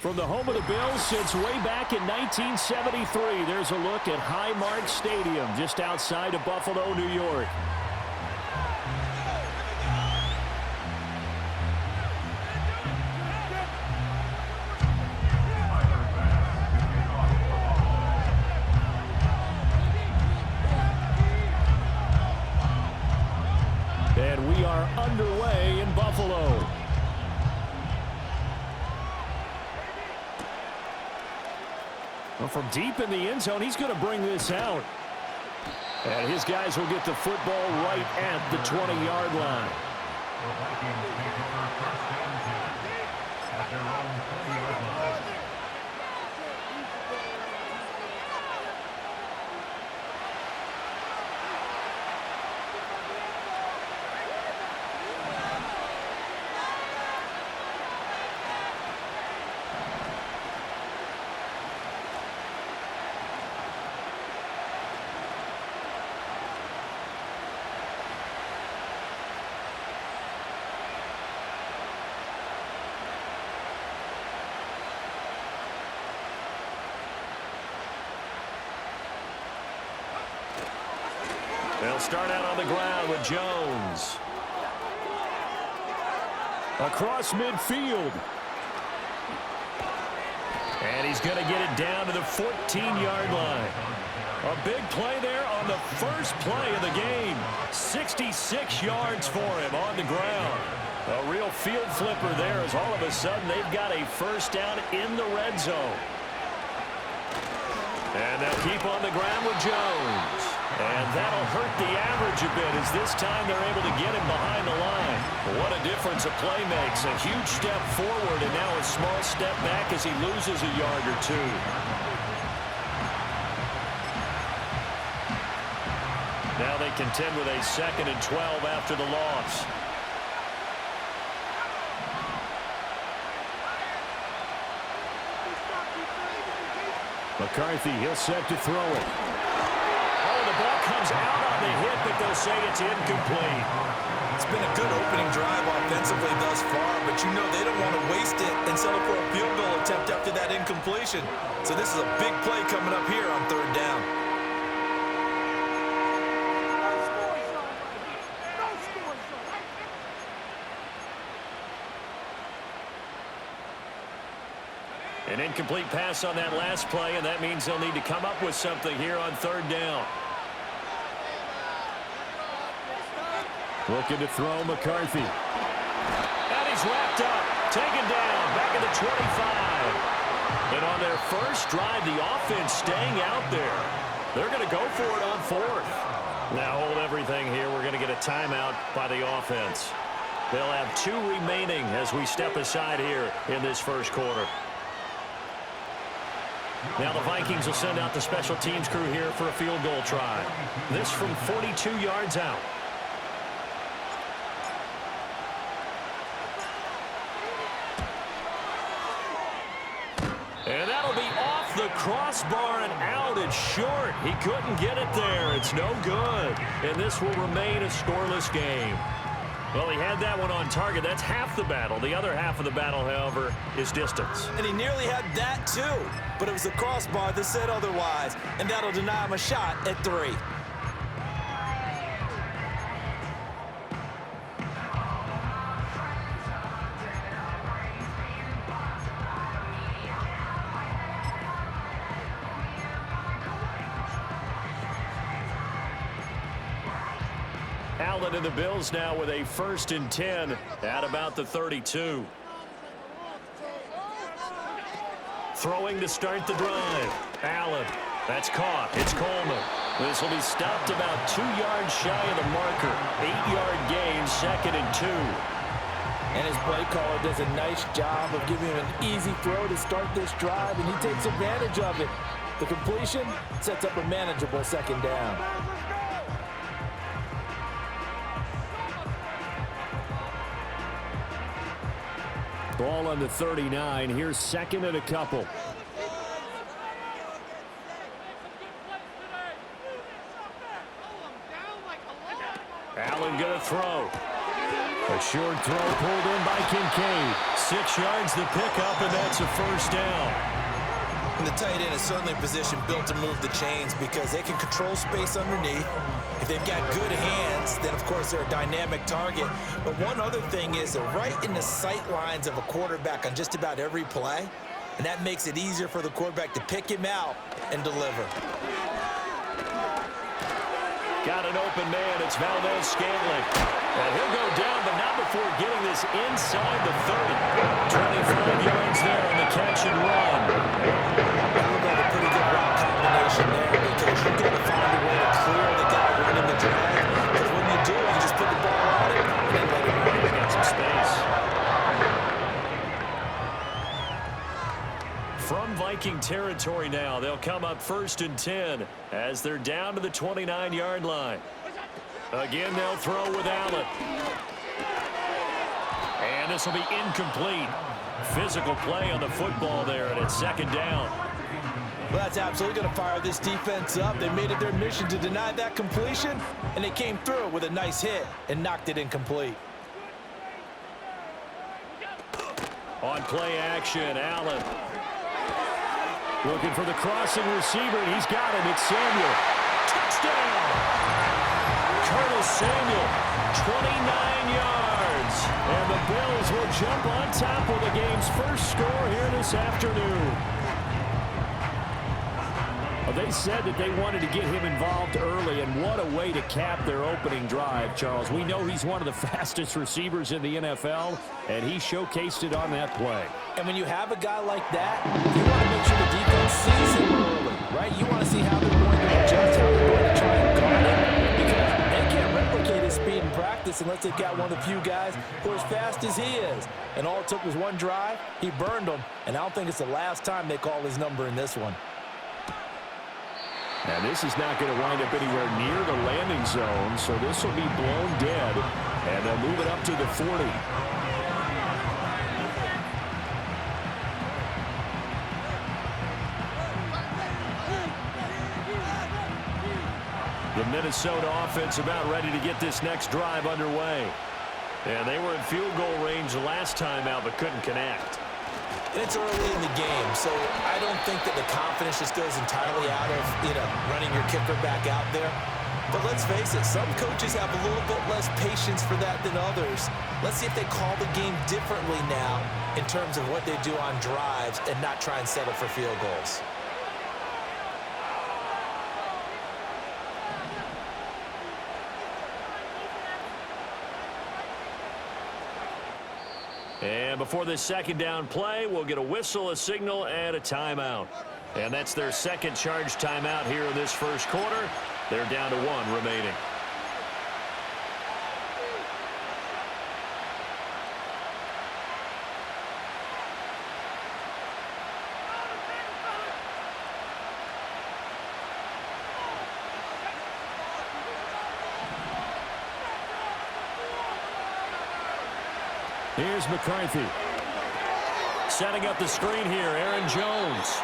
From the home of the Bills since way back in 1973, there's a look at Highmark Stadium just outside of Buffalo, New York. And we are underway in Buffalo. Well, from deep in the end zone, he's going to bring this out. And his guys will get the football right at the 20-yard line. They'll start out on the ground with Jones. Across midfield. And he's going to get it down to the 14-yard line. A big play there on the first play of the game. 66 yards for him on the ground. A real field flipper there as all of a sudden they've got a first down in the red zone. And they'll keep on the ground with Jones. And that'll hurt the average a bit as this time they're able to get him behind the line. What a difference a play makes. A huge step forward and now a small step back as he loses a yard or two. Now they contend with a 2nd and 12 after the loss. McCarthy, he'll set to throw it. Oh, the ball comes out on the hit, but they'll say it's incomplete. It's been a good opening drive offensively thus far, but you know they don't want to waste it and settle for a field goal attempt after that incompletion. So this is a big play coming up here on 3rd down. An incomplete pass on that last play, and that means they'll need to come up with something here on 3rd down. Looking to throw McCarthy. And he's wrapped up, taken down, back at the 25. And on their first drive, the offense staying out there. They're going to go for it on 4th. Now hold everything here. We're going to get a timeout by the offense. They'll have 2 remaining as we step aside here in this first quarter. Now the Vikings will send out the special teams crew here for a field goal try. This from 42 yards out. And that'll be off the crossbar and out. It's short. He couldn't get it there. It's no good. And this will remain a scoreless game. Well, he had that one on target. That's half the battle. The other half of the battle, however, is distance. And he nearly had that, too. But it was the crossbar that said otherwise. And that'll deny him a shot at 3. Allen and the Bills now with a 1st and 10 at about the 32. Throwing to start the drive. Allen. That's caught. It's Coleman. This will be stopped about 2 yards shy of the marker. 8-yard gain, 2nd and 2. And his play caller does a nice job of giving him an easy throw to start this drive, and he takes advantage of it. The completion sets up a manageable 2nd down. Ball on the 39. Here's 2nd and a couple. Allen going to throw. A short throw pulled in by Kincaid. 6 yards the pickup, and that's a first down. And the tight end is certainly a position built to move the chains because they can control space underneath. If they've got good hands, then, of course, they're a dynamic target. But one other thing is they're right in the sight lines of a quarterback on just about every play, and that makes it easier for the quarterback to pick him out and deliver. Got an open man. It's Valdez-Scantling. And he'll go down, but not before getting this inside the 30. 25 yards there on the catch and run. That looked like a pretty good route combination there because you've got to find a way to clear the guy running the drag. Because when you do, you just put the ball on it and then let him run. He's got some space. From Viking territory now, they'll come up 1st and 10 as they're down to the 29-yard line. Again, they'll throw with Allen. And this will be incomplete. Physical play on the football there, and it's 2nd down. Well, that's absolutely going to fire this defense up. They made it their mission to deny that completion, and they came through with a nice hit and knocked it incomplete. On play action, Allen. Looking for the crossing receiver, and he's got it. It's Samuel. Touchdown! Curtis Samuel, 29 yards. And the Bills will jump on top of the game's first score here this afternoon. Well, they said that they wanted to get him involved early, and what a way to cap their opening drive, Charles. We know he's one of the fastest receivers in the NFL, and he showcased it on that play. And when you have a guy like that, you want to make sure the defense sees him early, right? You want to see how they're going to adjust, how they're going to try and guard him, because they can't replicate his speed in practice unless they've got one of the few guys who are as fast as he is. And all it took was one drive. He burned them, and I don't think it's the last time they call his number in this one. Now, this is not going to wind up anywhere near the landing zone, so this will be blown dead, and they'll move it up to the 40. The Minnesota offense about ready to get this next drive underway. And they were in field goal range last time out, but couldn't connect. And it's early in the game, so I don't think that the confidence just goes entirely out of, running your kicker back out there. But let's face it, some coaches have a little bit less patience for that than others. Let's see if they call the game differently now in terms of what they do on drives and not try and settle for field goals. And before this 2nd down play, we'll get a whistle, a signal, and a timeout. And that's their 2nd charge timeout here in this first quarter. They're down to 1 remaining. Here's McCarthy. Setting up the screen here, Aaron Jones.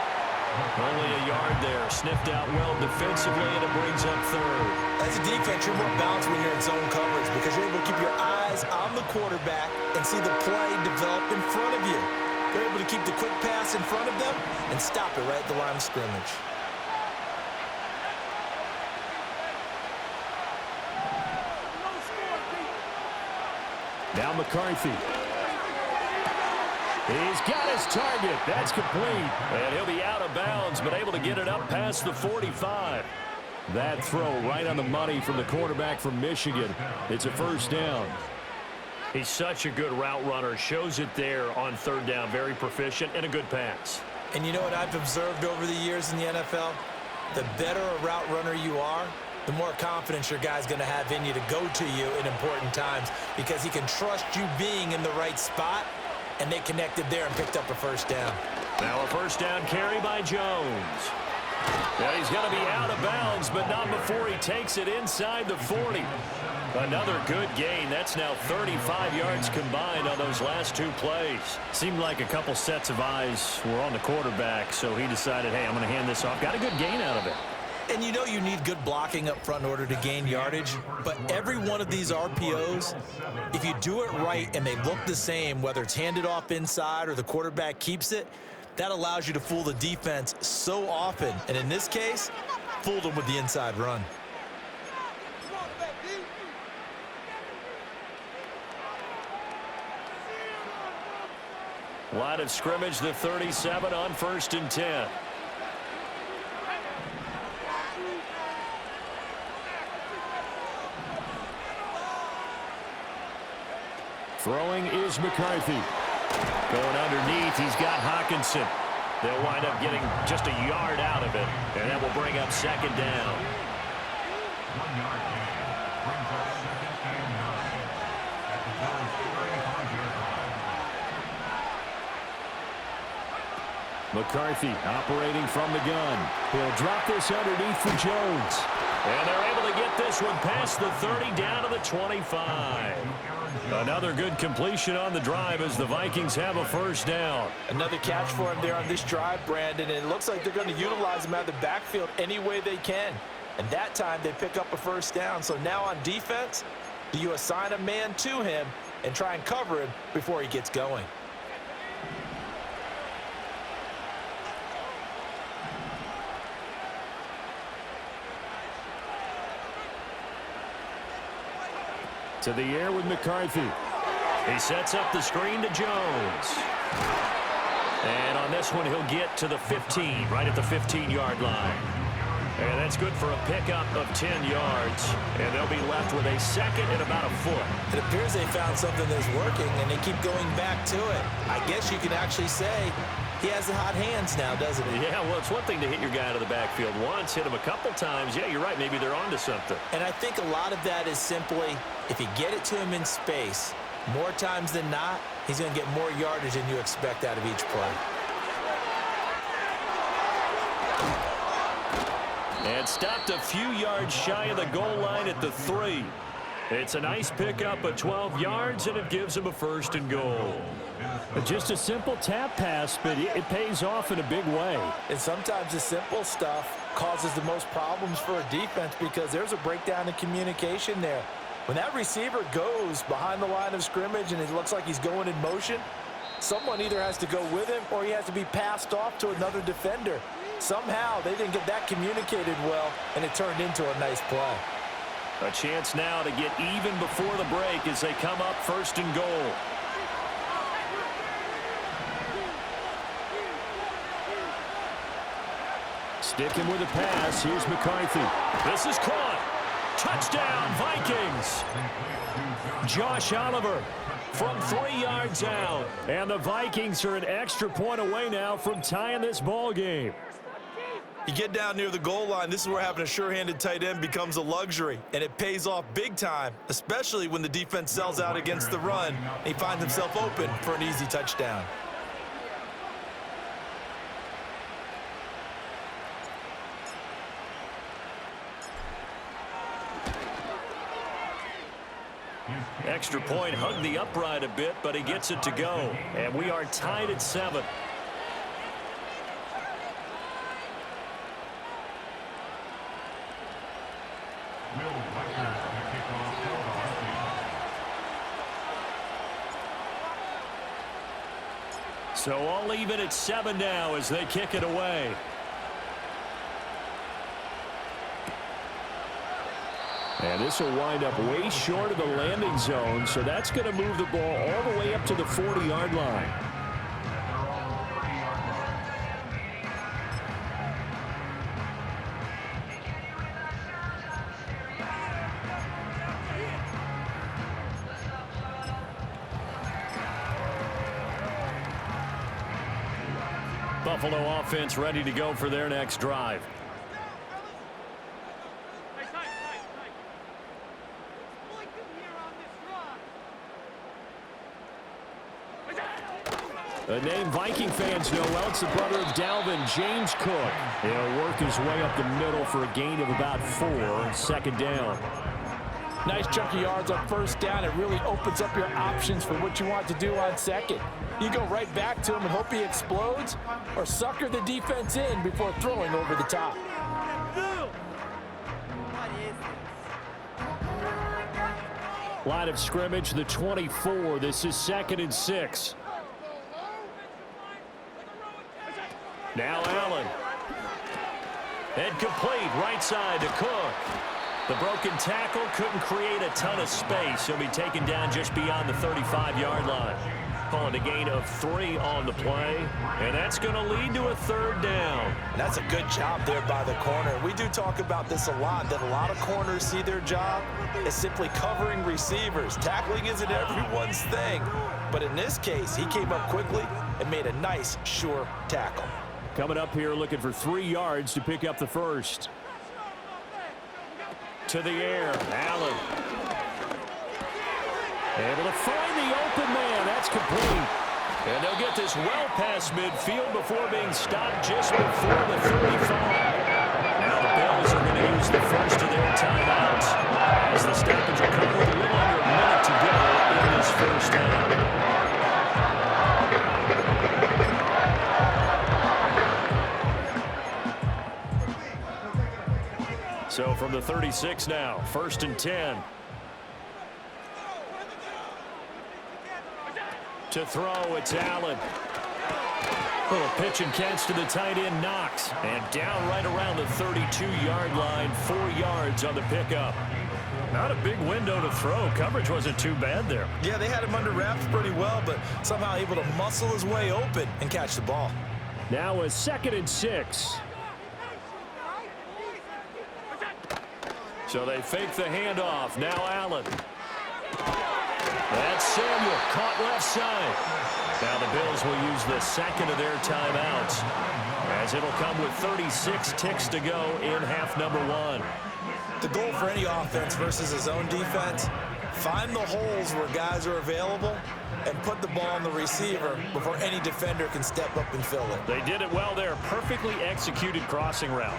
Only a yard there. Sniffed out well defensively, and it brings up 3rd. As a defense, you're more balanced when you're in zone coverage because you're able to keep your eyes on the quarterback and see the play develop in front of you. You're able to keep the quick pass in front of them and stop it right at the line of scrimmage. Now McCarthy. He's got his target. That's complete. And he'll be out of bounds, but able to get it up past the 45. That throw right on the money from the quarterback from Michigan. It's a 1st down. He's such a good route runner. Shows it there on 3rd down. Very proficient and a good pass. And you know what I've observed over the years in the NFL? The better a route runner you are, the more confidence your guy's going to have in you to go to you in important times because he can trust you being in the right spot, and they connected there and picked up a 1st down. Now a 1st down carry by Jones. Now he's going to be out of bounds, but not before he takes it inside the 40. Another good gain. That's now 35 yards combined on those last 2 plays. Seemed like a couple sets of eyes were on the quarterback, so he decided, hey, I'm going to hand this off. Got a good gain out of it. And you know you need good blocking up front in order to gain yardage, but every one of these RPOs, if you do it right and they look the same, whether it's handed off inside or the quarterback keeps it, that allows you to fool the defense so often. And in this case, fooled them with the inside run. Line of scrimmage, the 37 on 1st and 10. Throwing is McCarthy. Going underneath, he's got Hawkinson. They'll wind up getting just a yard out of it, and that will bring up 2nd down. 1 yard brings up 2nd and 9 at the Bills' 35-yard line. McCarthy operating from the gun. He'll drop this underneath for Jones. And they're able to get this one past the 30 down to the 25. Another good completion on the drive as the Vikings have a 1st down. Another catch for him there on this drive, Brandon, and it looks like they're going to utilize him out of the backfield any way they can. And that time they pick up a 1st down. So now on defense, do you assign a man to him and try and cover him before he gets going? To the air with McCarthy. He sets up the screen to Jones. And on this one, he'll get to the 15, right at the 15-yard line. And that's good for a pickup of 10 yards. And they'll be left with a 2nd and about a foot. It appears they found something that's working, and they keep going back to it. I guess you can actually say he has the hot hands now, doesn't he? Yeah, well, it's one thing to hit your guy out of the backfield once, hit him a couple times. Yeah, you're right. Maybe they're onto something. And I think a lot of that is simply, if you get it to him in space, more times than not, he's going to get more yardage than you expect out of each play. And stopped a few yards shy of the goal line at the 3. It's a nice pickup of 12 yards, and it gives him a 1st and goal. Just a simple tap pass, but it pays off in a big way. And sometimes the simple stuff causes the most problems for a defense because there's a breakdown in communication there. When that receiver goes behind the line of scrimmage and it looks like he's going in motion, someone either has to go with him or he has to be passed off to another defender. Somehow they didn't get that communicated well, and it turned into a nice play. A chance now to get even before the break as they come up 1st and goal. Sticking with a pass. Here's McCarthy. This is caught. Touchdown, Vikings. Josh Oliver from 3 yards out. And the Vikings are an extra point away now from tying this ball game. You get down near the goal line, this is where having a sure-handed tight end becomes a luxury, and it pays off big time, especially when the defense sells out against the run, and he finds himself open for an easy touchdown. Extra point hugged the upright a bit, but he gets it to go. And we are tied at 7. So all even at 7 now as they kick it away. And this will wind up way short of the landing zone, so that's going to move the ball all the way up to the 40-yard line. Buffalo offense ready to go for their next drive. A name Viking fans know well. It's the brother of Dalvin, James Cook. He'll work his way up the middle for a gain of about 4, 2nd down. Nice chunk of yards on 1st down. It really opens up your options for what you want to do on 2nd. You go right back to him and hope he explodes, or sucker the defense in before throwing over the top. Line of scrimmage, the 24. This is 2nd and 6. Now Allen. And complete, right side to Cook. The broken tackle couldn't create a ton of space. He'll be taken down just beyond the 35-yard line. Calling a gain of 3 on the play, and that's going to lead to a 3rd down. That's a good job there by the corner. We do talk about this a lot, that a lot of corners see their job as simply covering receivers. Tackling isn't everyone's thing, but in this case, he came up quickly and made a nice, sure tackle. Coming up here looking for 3 yards to pick up the first. To the air, Allen. Able to find the open man. That's complete. And they'll get this well past midfield before being stopped just before the 35. Now the Bills are going to use the first of their timeouts as the stoppage will come with a little under a minute to go in this first half. So from the 36 now, 1st and 10. To throw, it's Allen. Little pitch and catch to the tight end, Knox. And down right around the 32-yard line, 4 yards on the pickup. Not a big window to throw. Coverage wasn't too bad there. Yeah, they had him under wraps pretty well, but somehow able to muscle his way open and catch the ball. Now a 2nd and 6. So they fake the handoff. Now Allen. That's Samuel, caught left side. Now the Bills will use the 2nd of their timeouts, as it'll come with 36 ticks to go in half number 1. The goal for any offense versus his own defense, find the holes where guys are available and put the ball on the receiver before any defender can step up and fill it. They did it well there. Perfectly executed crossing route.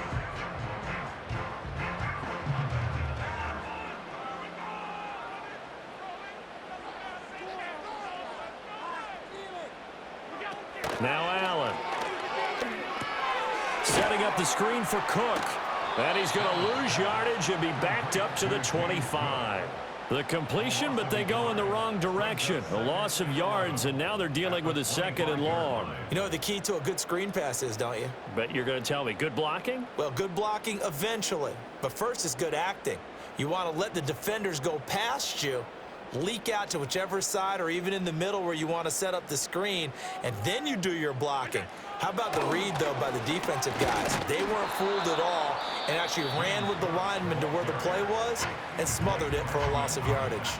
Now Allen. Setting up the screen for Cook. And he's going to lose yardage and be backed up to the 25. The completion, but they go in the wrong direction. A loss of yards, and now they're dealing with a 2nd and long. You know what the key to a good screen pass is, don't you? Bet you're going to tell me. Good blocking? Well, good blocking eventually. But first is good acting. You want to let the defenders go past you, leak out to whichever side or even in the middle where you want to set up the screen, and then you do your blocking. How about the read, though, by the defensive guys? They weren't fooled at all and actually ran with the lineman to where the play was and smothered it for a loss of yardage.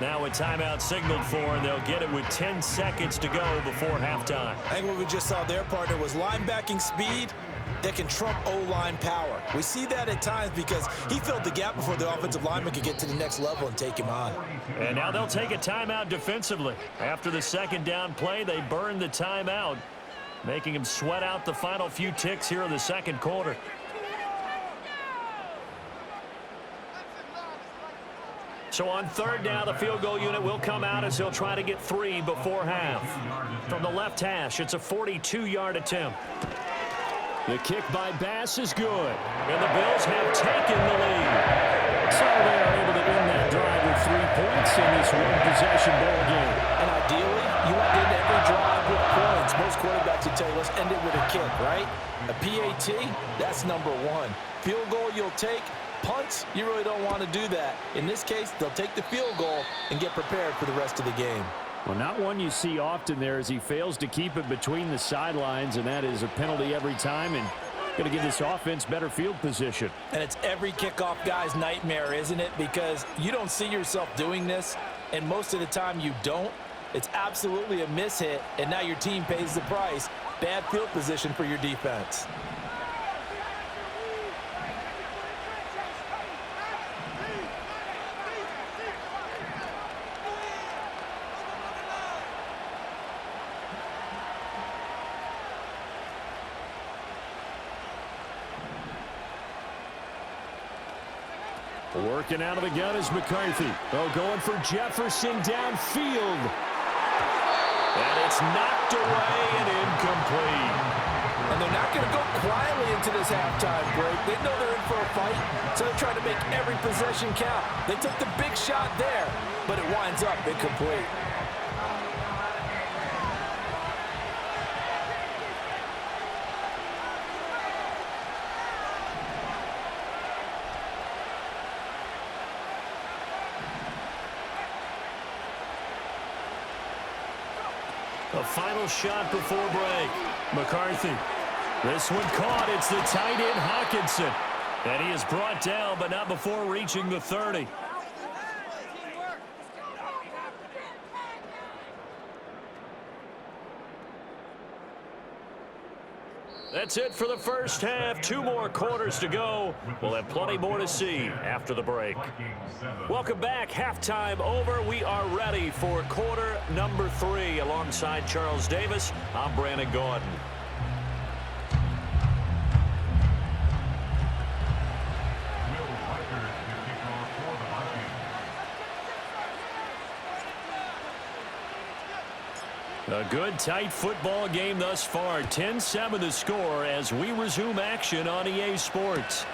Now a timeout signaled for, and they'll get it with 10 seconds to go before halftime. I think what we just saw there, partner, was linebacking speed that can trump O-line power. We see that at times because he filled the gap before the offensive lineman could get to the next level and take him on. And now they'll take a timeout defensively. After the 2nd down play, they burned the timeout, making him sweat out the final few ticks here in the 2nd quarter. So on 3rd down, the field goal unit will come out as they'll try to get 3 before half. From the left hash, it's a 42-yard attempt. The kick by Bass is good, and the Bills have taken the lead. So they are able to end that drive with 3 points in this one-possession ball game. And ideally, you want to end every drive with points. Most quarterbacks would tell you, let's end it with a kick, right? A PAT, that's number 1. Field goal you'll take. Punts, you really don't want to do that. In this case, they'll take the field goal and get prepared for the rest of the game. Well, not one you see often there as he fails to keep it between the sidelines, and that is a penalty every time and going to give this offense better field position. And it's every kickoff guy's nightmare, isn't it? Because you don't see yourself doing this, and most of the time you don't. It's absolutely a mishit, and now your team pays the price. Bad field position for your defense. Working out of the gun is McCarthy. Oh, going for Jefferson downfield. And it's knocked away and incomplete. And they're not going to go quietly into this halftime break. They know they're in for a fight, so they're trying to make every possession count. They took the big shot there, but it winds up incomplete. A final shot before break. McCarthy. This one caught. It's the tight end Hawkinson. And he is brought down, but not before reaching the 30. That's it for the first half. 2 more quarters to go. We'll have plenty more to see after the break. Welcome back. Halftime over. We are ready for quarter number 3. Alongside Charles Davis, I'm Brandon Gaudin. A good, tight football game thus far. 10-7 the score as we resume action on EA Sports.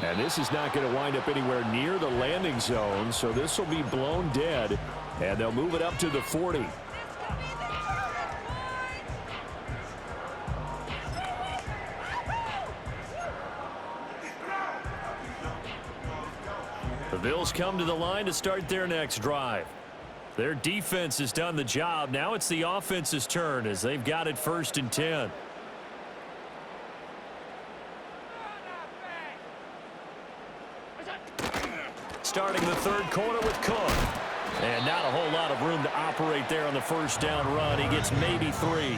And this is not going to wind up anywhere near the landing zone, so this will be blown dead, and they'll move it up to the 40. The Bills come to the line to start their next drive. Their defense has done the job. Now it's the offense's turn as they've got it 1st and 10. Starting the 3rd quarter with Cook. And not a whole lot of room to operate there on the 1st down run. He gets maybe 3.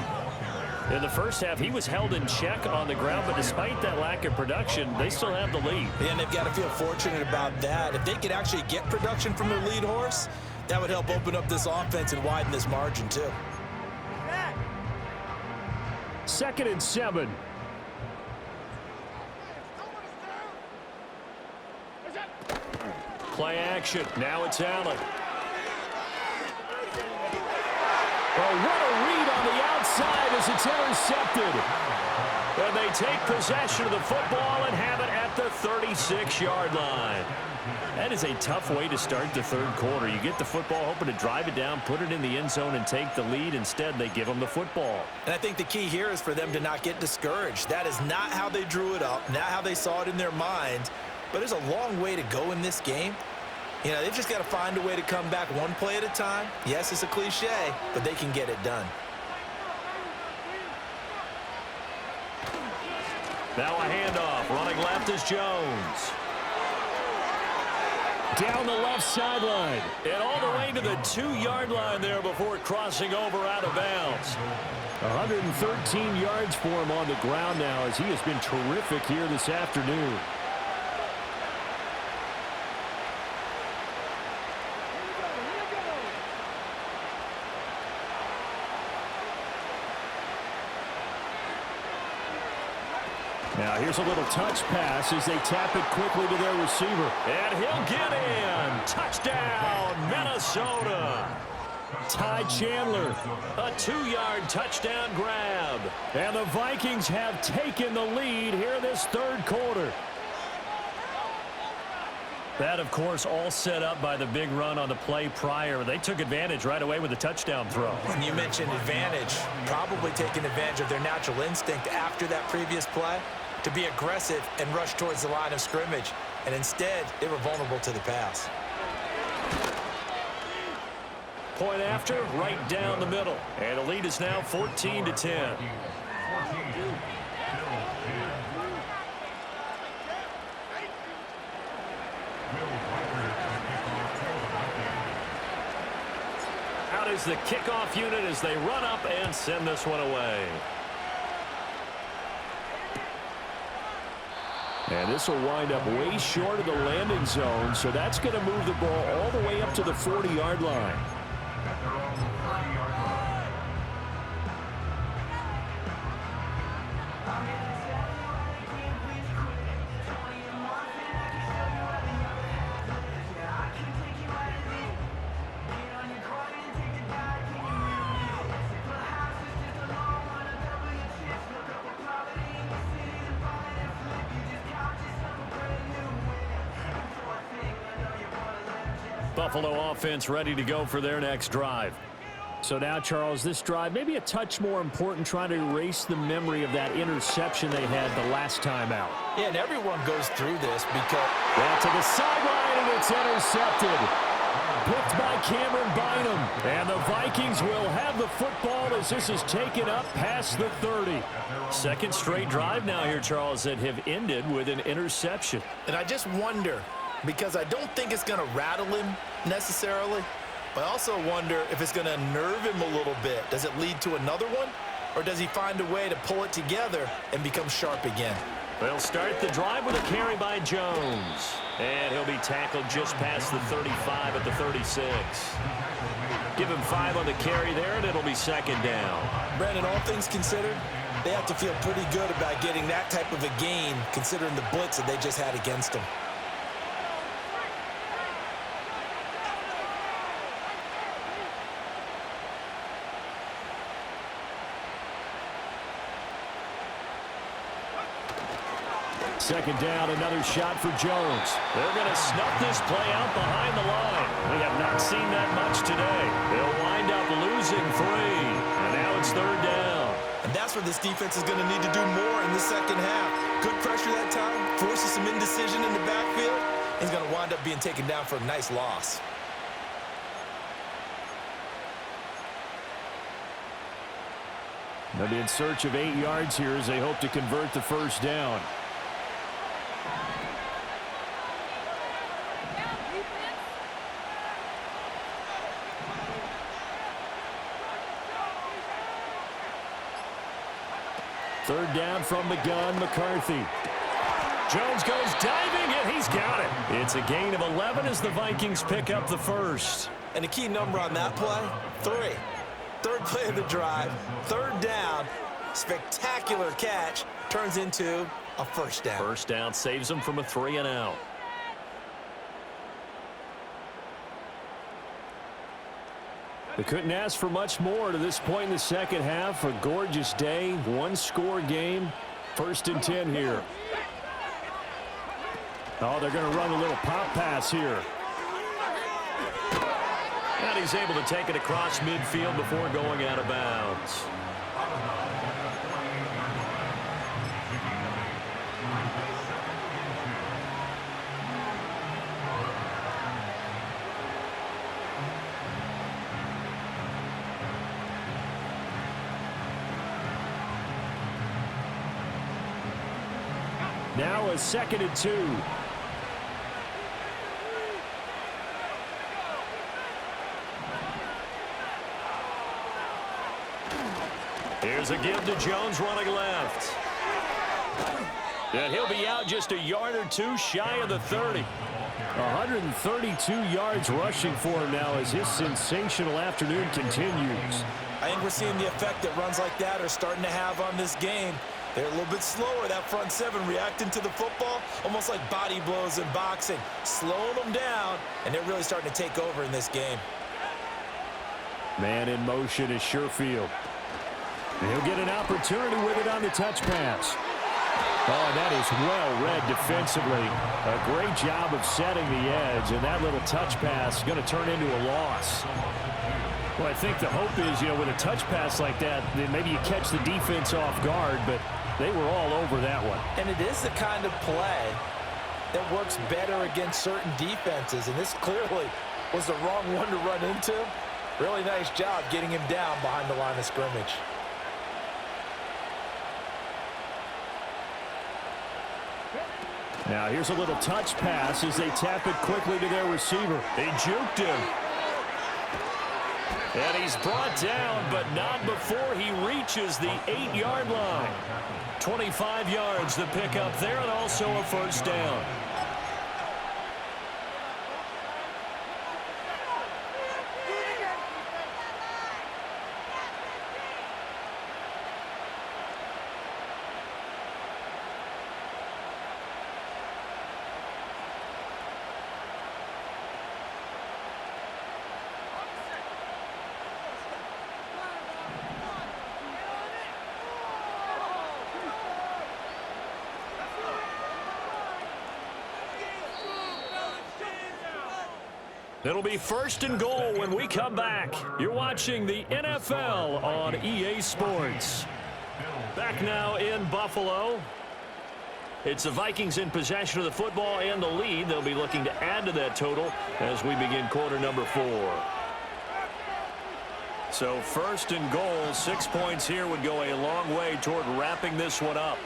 In the first half, he was held in check on the ground, but despite that lack of production, they still have the lead. And they've got to feel fortunate about that. If they could actually get production from their lead horse, that would help open up this offense and widen this margin, too. 2nd and 7. Play action. Now it's Allen. Oh, what a read on the outside as it's intercepted. And they take possession of the football and have it at the 36-yard line. That is a tough way to start the 3rd quarter. You get the football, hoping to drive it down, put it in the end zone, and take the lead. Instead, they give them the football. And I think the key here is for them to not get discouraged. That is not how they drew it up, not how they saw it in their minds. But there's a long way to go in this game. You know, they've just got to find a way to come back one play at a time. Yes, it's a cliche, but they can get it done. Now a handoff. Running left is Jones. Down the left sideline. And all the way to the 2-yard line there before crossing over out of bounds. 113 yards for him on the ground now as he has been terrific here this afternoon. Now here's a little touch pass as they tap it quickly to their receiver. And he'll get in. Touchdown, Minnesota. Ty Chandler, a 2-yard touchdown grab. And the Vikings have taken the lead here this 3rd quarter. That, of course, all set up by the big run on the play prior. They took advantage right away with a touchdown throw. And you mentioned advantage, probably taking advantage of their natural instinct after that previous play to be aggressive and rush towards the line of scrimmage. And instead, they were vulnerable to the pass. Point after, right down the middle. And the lead is now 14-10. Out is the kickoff unit as they run up and send this one away. And this will wind up way short of the landing zone, so that's going to move the ball all the way up to the 40-yard line. Buffalo offense ready to go for their next drive. So now, Charles, this drive maybe a touch more important, trying to erase the memory of that interception they had the last time out. Yeah, and everyone goes through this because... Well, to the sideline, and it's intercepted. Picked by Cameron Bynum. And the Vikings will have the football as this is taken up past the 30. Second straight drive now here, Charles, that have ended with an interception. And I just wonder, because I don't think it's going to rattle him necessarily, but I also wonder if it's going to nerve him a little bit. Does it lead to another one? Or does he find a way to pull it together and become sharp again? They'll start the drive with a carry by Jones. And he'll be tackled just past the 35 at the 36. Give him 5 on the carry there, and it'll be second down. Brandon, all things considered, they have to feel pretty good about getting that type of a gain, considering the blitz that they just had against them. Second down, another shot for Jones. They're going to snuff this play out behind the line. We have not seen that much today. They'll wind up losing 3. And now it's third down. And that's where this defense is going to need to do more in the second half. Good pressure that time, forces some indecision in the backfield. He's going to wind up being taken down for a nice loss. They'll be in search of 8 yards here as they hope to convert the first down. Third down from the gun, McCarthy. Jones goes diving, and he's got it. It's a gain of 11 as the Vikings pick up the first. And the key number on that play, 3. Third play of the drive, third down, spectacular catch, turns into a first down. First down saves them from a 3-and-out. They couldn't ask for much more to this point in the second half. A gorgeous day, one-score game. First and 10 here. Oh, they're going to run a little pop pass here. And he's able to take it across midfield before going out of bounds. Now a second and 2. Here's a give to Jones running left. And he'll be out just a yard or 2 shy of the 30. 132 yards rushing for him now as his sensational afternoon continues. I think we're seeing the effect that runs like that are starting to have on this game. They're a little bit slower, that front 7, reacting to the football, almost like body blows in boxing, slowing them down, and they're really starting to take over in this game. Man in motion is Sherfield. He'll get an opportunity with it on the touch pass. Oh, that is well read defensively. A great job of setting the edge, and that little touch pass is going to turn into a loss. Well, I think the hope is, with a touch pass like that, then maybe you catch the defense off guard, but they were all over that one. And it is the kind of play that works better against certain defenses, and this clearly was the wrong one to run into. Really nice job getting him down behind the line of scrimmage. Now here's a little touch pass as they tap it quickly to their receiver. They juked him. And he's brought down, but not before he reaches the 8-yard line. 25 yards the pickup there, and also a first down. It'll be first and goal when we come back. You're watching the NFL on EA Sports. Back now in Buffalo. It's the Vikings in possession of the football and the lead. They'll be looking to add to that total as we begin quarter number 4. So first and goal, 6 points here would go a long way toward wrapping this one up.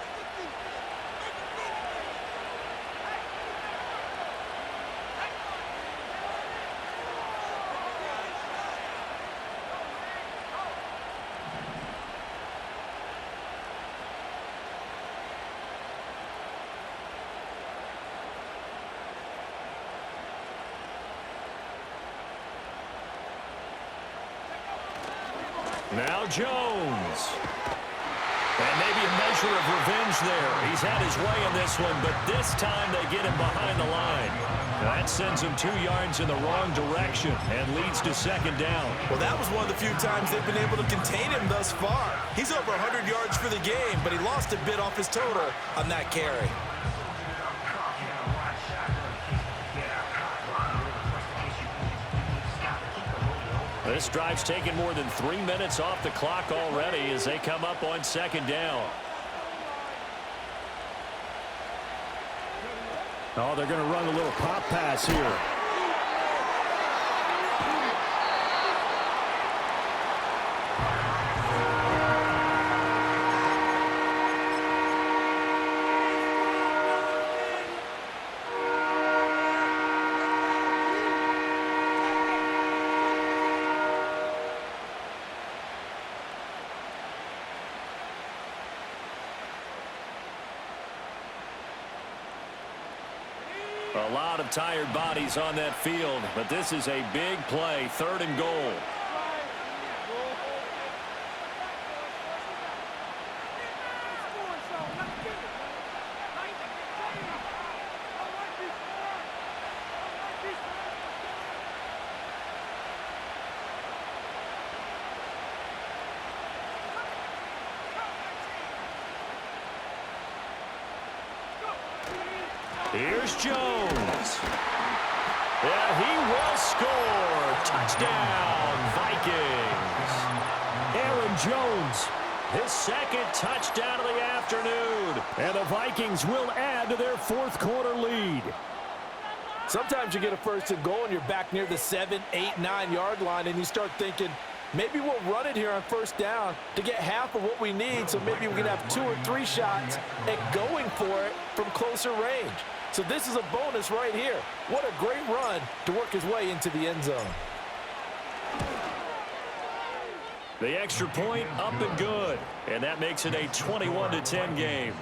Now Jones. And maybe a measure of revenge there. He's had his way in this one, but this time they get him behind the line. That sends him 2 yards in the wrong direction and leads to second down. Well, that was one of the few times they've been able to contain him thus far. He's over 100 yards for the game, but he lost a bit off his total on that carry. This drive's taken more than 3 minutes off the clock already as they come up on second down. Oh, they're going to run a little pop pass here. A lot of tired bodies on that field, but this is a big play, third and goal. Here's Jones. Yeah, he will score. Touchdown, Vikings. Aaron Jones. His second touchdown of the afternoon. And the Vikings will add to their fourth quarter lead. Sometimes you get a first and goal and you're back near the 7, 8, 9 yard line and you start thinking, maybe we'll run it here on first down to get half of what we need, so maybe we can have 2 or 3 shots at going for it from closer range. So this is a bonus right here. What a great run to work his way into the end zone. The extra point up and good, and that makes it a 21-10 game.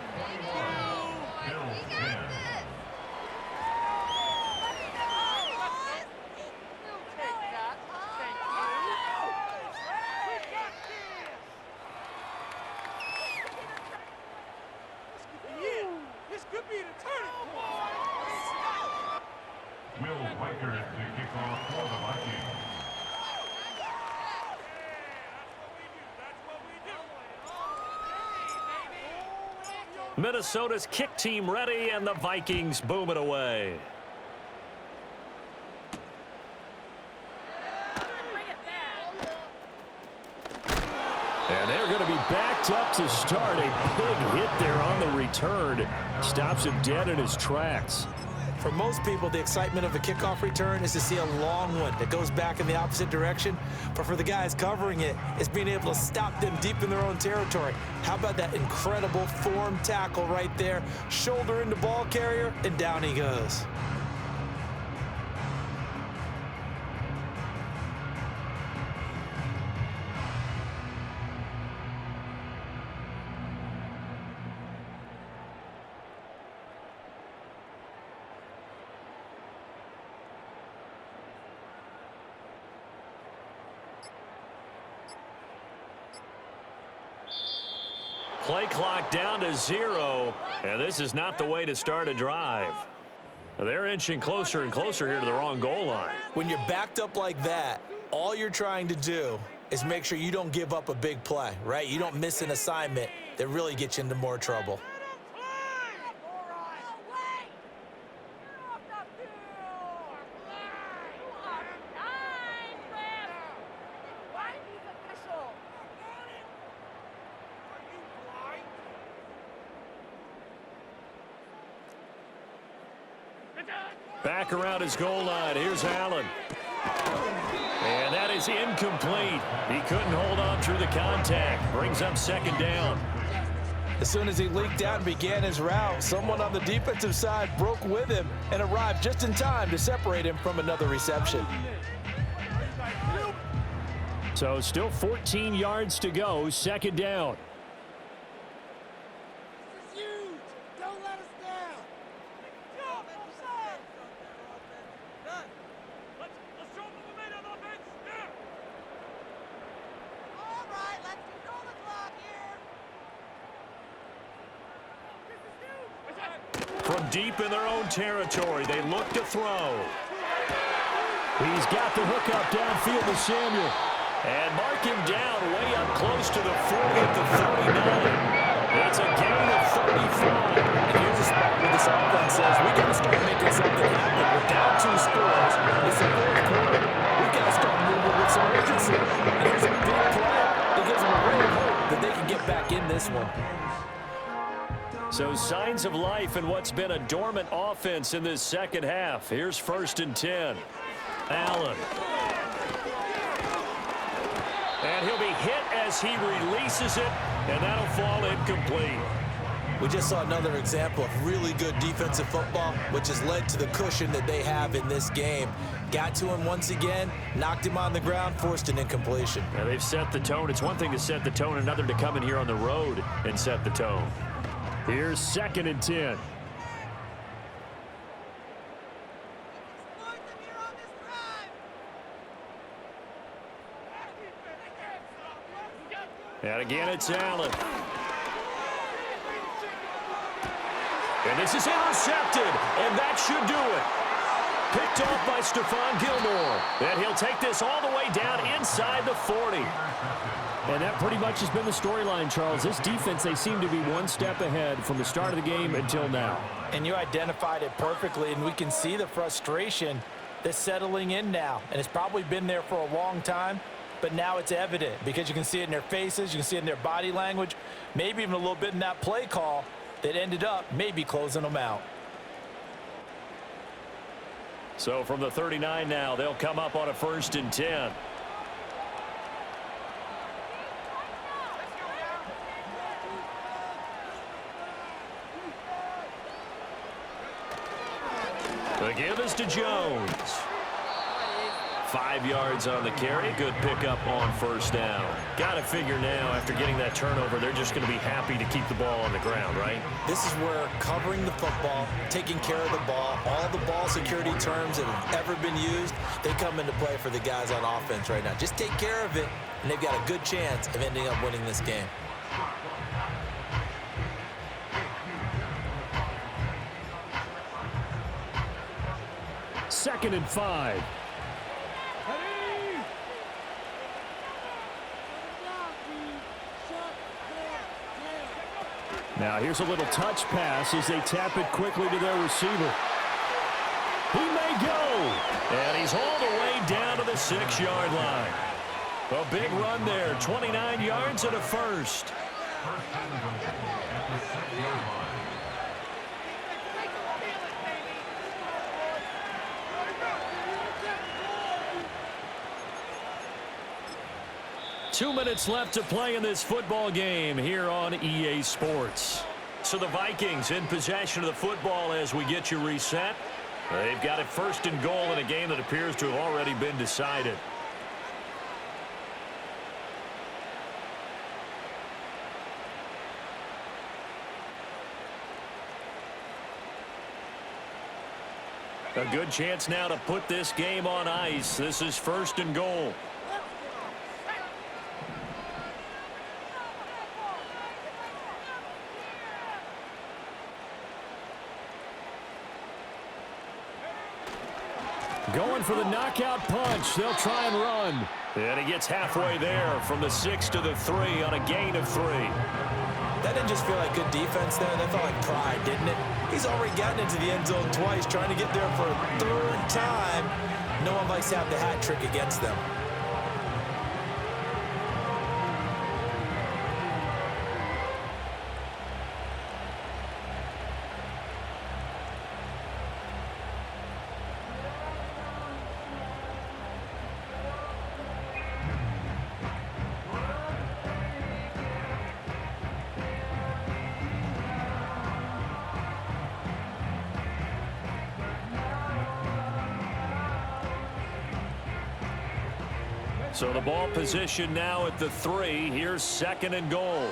Minnesota's kick team ready, and the Vikings boom it away. And they're going to be backed up to start. A big hit there on the return. Stops him dead in his tracks. For most people, the excitement of a kickoff return is to see a long one that goes back in the opposite direction. But for the guys covering it, it's being able to stop them deep in their own territory. How about that incredible form tackle right there? Shoulder into ball carrier, and down he goes. Play clock down to 0, and this is not the way to start a drive. They're inching closer and closer here to the wrong goal line. When you're backed up like that, all you're trying to do is make sure you don't give up a big play, right? You don't miss an assignment that really gets you into more trouble. Back around his goal line. Here's Allen. And that is incomplete. He couldn't hold on through the contact. Brings up second down. As soon as he leaked out and began his route, someone on the defensive side broke with him and arrived just in time to separate him from another reception. So still 14 yards to go, second down. From deep in their own territory, they look to throw. He's got the hook up downfield to Samuel. And mark him down way up close to the 40 at the 39. It's a gain of 35. And here's a spot where this offense says, we got to start making something happen. We're down 2 scores. It's the fourth quarter. We got to start moving with some urgency. And here's a big play that gives them a real hope that they can get back in this one. So signs of life in what's been a dormant offense in this second half. Here's 1st and 10. Allen. And he'll be hit as he releases it, and that'll fall incomplete. We just saw another example of really good defensive football, which has led to the cushion that they have in this game. Got to him once again, knocked him on the ground, forced an incompletion. Now they've set the tone. It's one thing to set the tone, another to come in here on the road and set the tone. Here's 2nd and 10. And again, it's Allen. And this is intercepted, and that should do it. Picked off by Stephon Gilmore. And he'll take this all the way down inside the 40. And that pretty much has been the storyline, Charles. This defense, they seem to be one step ahead from the start of the game until now. And you identified it perfectly, and we can see the frustration that's settling in now. And it's probably been there for a long time, but now it's evident because you can see it in their faces, you can see it in their body language, maybe even a little bit in that play call that ended up maybe closing them out. So from the 39 now, they'll come up on a 1st and 10. The give is to Jones. 5 yards on the carry. Good pickup on 1st down. Got to figure now, after getting that turnover, they're just going to be happy to keep the ball on the ground, right? This is where covering the football, taking care of the ball, all the ball security terms that have ever been used, they come into play for the guys on offense right now. Just take care of it, and they've got a good chance of ending up winning this game. Second and 5. Now here's a little touch pass as they tap it quickly to their receiver. He may go. And he's all the way down to the 6-yard line. A big run there, 29 yards and a first. Two minutes left to play in this football game here on EA Sports. So the Vikings in possession of the football as we get you reset. They've got it 1st and goal in a game that appears to have already been decided. A good chance now to put this game on ice. This is 1st and goal. Going for the knockout punch. They'll try and run. And he gets halfway there from the 6 to the 3 on a gain of 3. That didn't just feel like good defense there. That felt like pride, didn't it? He's already gotten into the end zone twice, trying to get there for a 3rd time. No one likes to have the hat trick against them. So the ball position now at the 3. Here's 2nd and goal.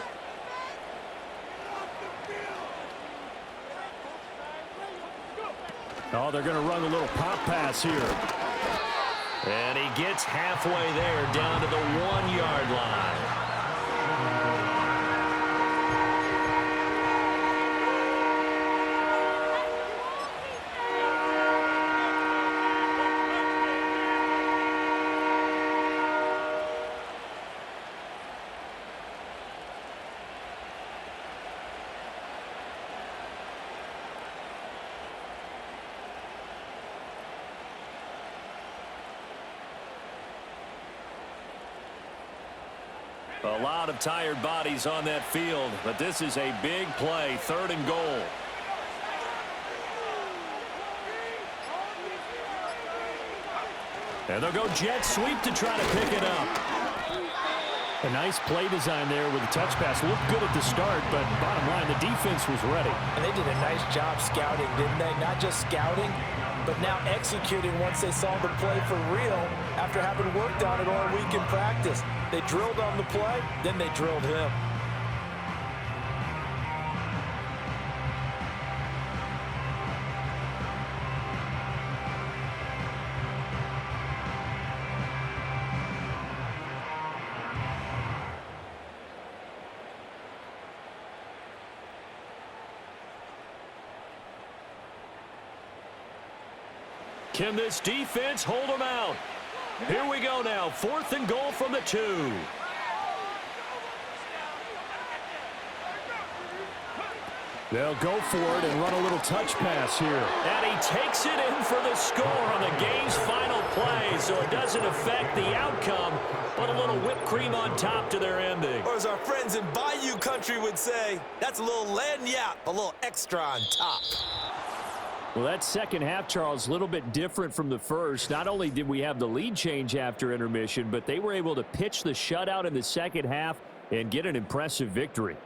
Oh, they're going to run a little pop pass here. And he gets halfway there, down to the 1-yard line. A lot of tired bodies on that field, but this is a big play, 3rd and goal. And they'll go jet sweep to try to pick it up. A nice play design there with the touch pass. Looked good at the start, but bottom line, the defense was ready. And they did a nice job scouting, didn't they? Not just scouting, but now executing once they saw the play for real after having worked on it all week in practice. They drilled on the play, then they drilled him. Can this defense hold them out? Here we go now. 4th and goal from the 2. They'll go for it and run a little touch pass here. And he takes it in for the score on the game's final play, so it doesn't affect the outcome, but a little whipped cream on top to their ending. Or as our friends in Bayou country would say, that's a little lagniappe, a little extra on top. Well, that second half, Charles, a little bit different from the first. Not only did we have the lead change after intermission, but they were able to pitch the shutout in the second half and get an impressive victory.